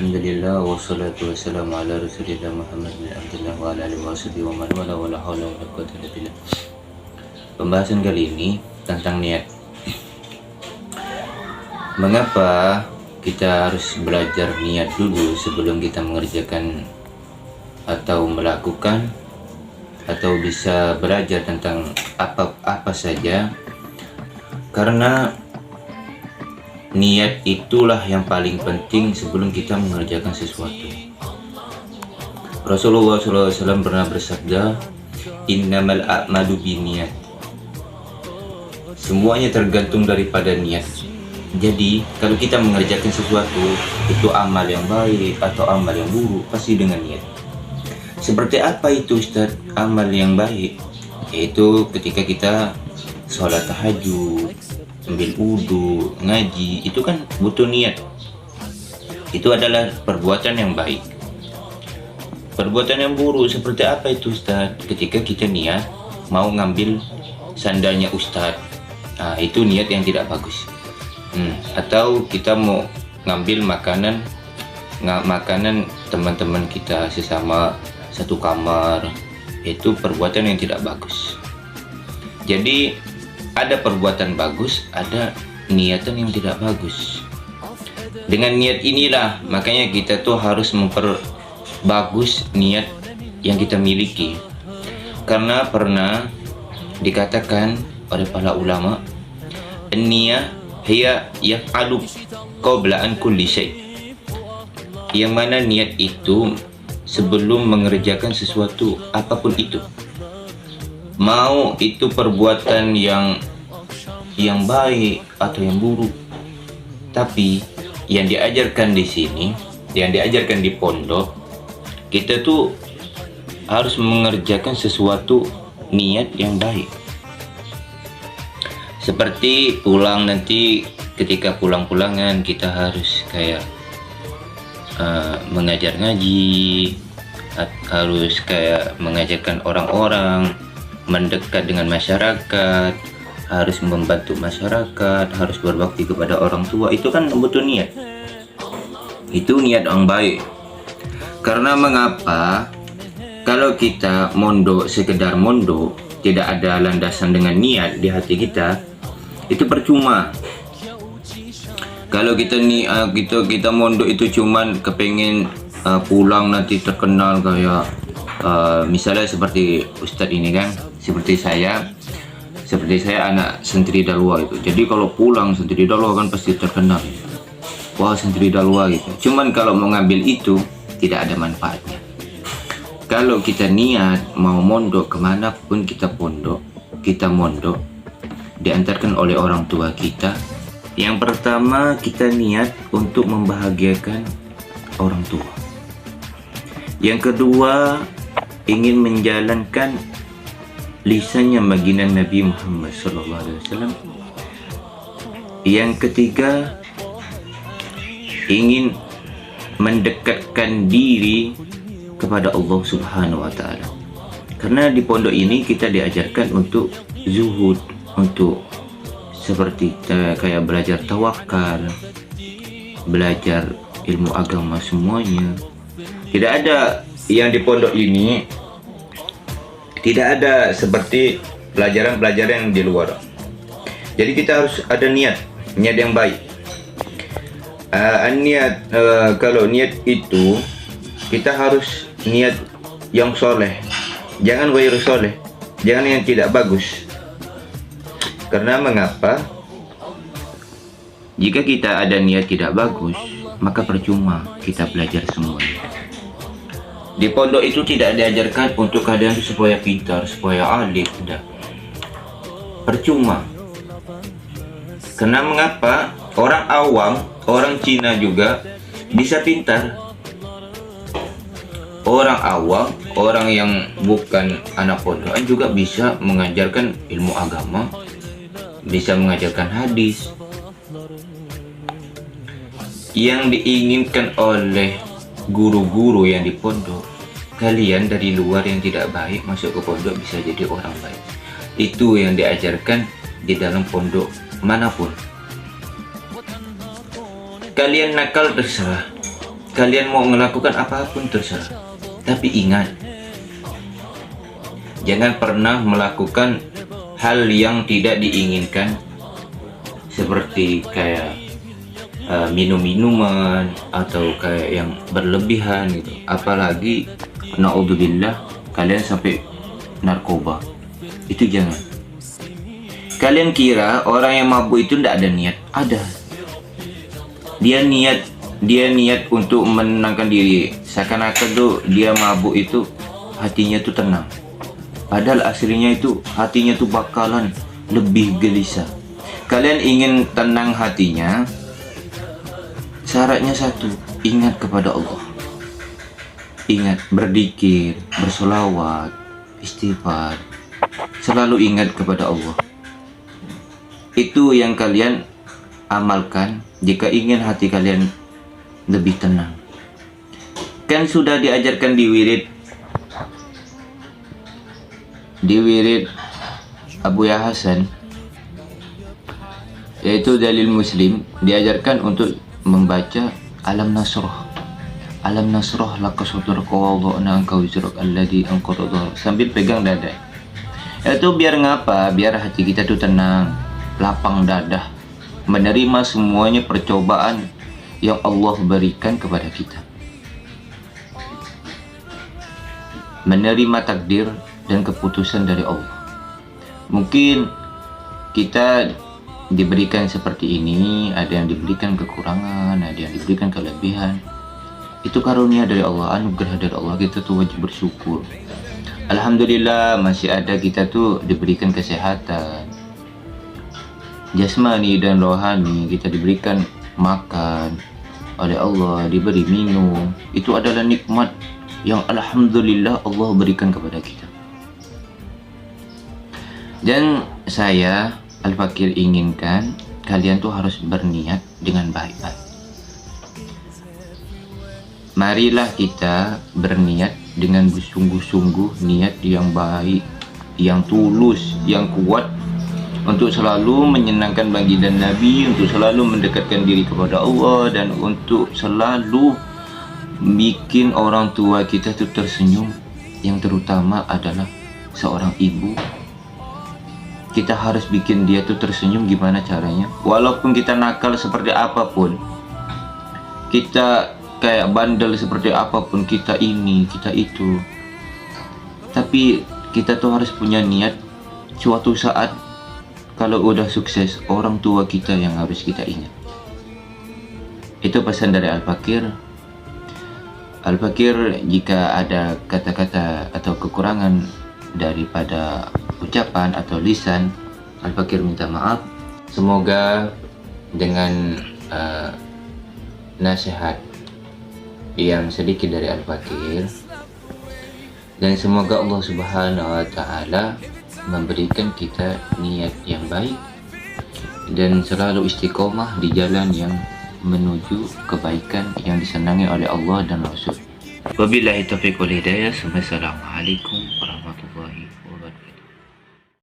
Alhamdulillah wassalatu wassalamu ala Rasulillah Muhammad bin Abdullah wa ala alihi washabihi wa man wala wala haula wala quwwata illa billah. Pembahasan kali ini tentang niat. Mengapa kita harus belajar niat dulu sebelum kita mengerjakan atau melakukan atau bisa belajar tentang apa saja? Karena niat itulah yang paling penting sebelum kita mengerjakan sesuatu. Rasulullah SAW pernah bersabda, "Innamal a'malu binniyat." Semuanya tergantung daripada niat. Jadi, kalau kita mengerjakan sesuatu, itu amal yang baik atau amal yang buruk, pasti dengan niat. Seperti apa itu Ustaz amal yang baik? Yaitu ketika kita sholat tahajud, ambil wudu, ngaji, itu kan butuh niat. Itu adalah perbuatan yang baik. Perbuatan yang buruk seperti apa itu Ustaz? Ketika kita niat mau ngambil sandalnya Ustaz, nah, itu niat yang tidak bagus. Atau kita mau ngambil makanan teman-teman kita sesama satu kamar, itu perbuatan yang tidak bagus. Jadi ada perbuatan bagus, ada niatan yang tidak bagus. Dengan niat inilah makanya kita tuh harus memperbagus niat yang kita miliki. Karena pernah dikatakan oleh para ulama, an-niyah hiya yaf'alu qabla an kulli syai'. Yang mana niat itu sebelum mengerjakan sesuatu apapun itu. Mau itu perbuatan yang baik atau yang buruk, tapi yang diajarkan di sini, yang diajarkan di pondok, kita tuh harus mengerjakan sesuatu niat yang baik. Seperti pulang nanti, ketika pulang-pulangan kita harus kayak mengajar ngaji, harus kayak mengajarkan orang-orang, mendekat dengan masyarakat, harus membantu masyarakat, harus berbakti kepada orang tua. Itu kan butuh niat. Itu niat yang baik. Karena mengapa? Kalau kita mondok sekedar mondok, tidak ada landasan dengan niat di hati kita, itu percuma. Kalau kita mondok itu cuman kepengen pulang nanti terkenal kayak misalnya seperti Ustadz ini kan, seperti saya anak santri Dalwa itu. Jadi kalau pulang santri Dalwa kan pasti terkenal. Wah, santri Dalwa gitu. Cuman kalau mau ngambil itu tidak ada manfaatnya. Kalau kita niat mau mondok kemanapun kita mondok, diantarkan oleh orang tua kita. Yang pertama kita niat untuk membahagiakan orang tua. Yang kedua ingin menjalankan lisannya baginda Nabi Muhammad SAW. Yang ketiga ingin mendekatkan diri kepada Allah Subhanahu wa Ta'ala. Karena di pondok ini kita diajarkan untuk zuhud, untuk seperti kayak belajar tawakal, belajar ilmu agama semuanya. Tidak ada yang di pondok ini, tidak ada seperti pelajaran-pelajaran yang di luar. Jadi kita harus ada niat yang baik. Kalau niat itu kita harus niat yang soleh, jangan ghairu soleh, jangan yang tidak bagus. Karena mengapa? Jika kita ada niat tidak bagus, maka percuma kita belajar semuanya. Di pondok itu tidak diajarkan untuk kalian supaya pintar, supaya alim, tidak. Percuma. Karena mengapa? Orang awam, orang Cina juga bisa pintar. Orang awam, orang yang bukan anak pondokan juga bisa mengajarkan ilmu agama, bisa mengajarkan hadis. Yang diinginkan oleh guru-guru yang di pondok, kalian dari luar yang tidak baik masuk ke pondok bisa jadi orang baik. Itu yang diajarkan di dalam pondok manapun. Kalian nakal terserah, kalian mau melakukan apapun terserah, tapi ingat, jangan pernah melakukan hal yang tidak diinginkan, seperti kayak minum minuman atau kayak yang berlebihan gitu. Apalagi naudzubillah kalian sampai narkoba, itu jangan. Kalian kira orang yang mabuk itu tidak ada niat? Ada. Dia niat untuk menenangkan diri, seakan-akan tuh dia mabuk itu hatinya tuh tenang, padahal aslinya itu hatinya tuh bakalan lebih gelisah. Kalian ingin tenang hatinya, syaratnya satu, ingat kepada Allah. Ingat, berzikir, bersolawat, istighfar, selalu ingat kepada Allah. Itu yang kalian amalkan jika ingin hati kalian lebih tenang. Kan sudah diajarkan di wirid Abu Ya Hasan, yaitu dalil Muslim, diajarkan untuk membaca alam nasrah laka sadraka wa wada'na anka wizrak alladhi anqadha dhahrak, sambil pegang dada. Itu biar ngapa? Biar hati kita tuh tenang, lapang dada, menerima semuanya percobaan yang Allah berikan kepada kita, menerima takdir dan keputusan dari Allah. Mungkin kita diberikan seperti ini, ada yang diberikan kekurangan, ada yang diberikan kelebihan. Itu karunia dari Allah, anugerah dari Allah. Kita tuh wajib bersyukur. Alhamdulillah masih ada kita tuh diberikan kesehatan jasmani dan rohani, kita diberikan makan oleh Allah, diberi minum. Itu adalah nikmat yang alhamdulillah Allah berikan kepada kita. Dan saya Al-Fakir inginkan kalian tuh harus berniat dengan baik-baik. Marilah kita berniat dengan bersungguh-sungguh, niat yang baik, yang tulus, yang kuat, untuk selalu menyenangkan baginda Nabi, untuk selalu mendekatkan diri kepada Allah, dan untuk selalu bikin orang tua kita tuh tersenyum. Yang terutama adalah seorang ibu. Kita harus bikin dia tuh tersenyum. Gimana caranya? Walaupun kita nakal seperti apapun, kita kayak bandel seperti apapun, kita ini, kita itu, tapi kita tuh harus punya niat. Suatu saat kalau udah sukses, orang tua kita yang harus kita ingat. Itu pesan dari Al-Fakir. Al-Fakir, jika ada kata-kata atau kekurangan daripada ucapan atau lisan, Al-Fakir minta maaf. Semoga dengan nasihat yang sedikit dari Al-Fakir, dan semoga Allah Subhanahu wa Ta'ala memberikan kita niat yang baik dan selalu istiqomah di jalan yang menuju kebaikan yang disenangi oleh Allah dan Rasul. Wabillahi taufiq wal hidayah. Wassalamualaikum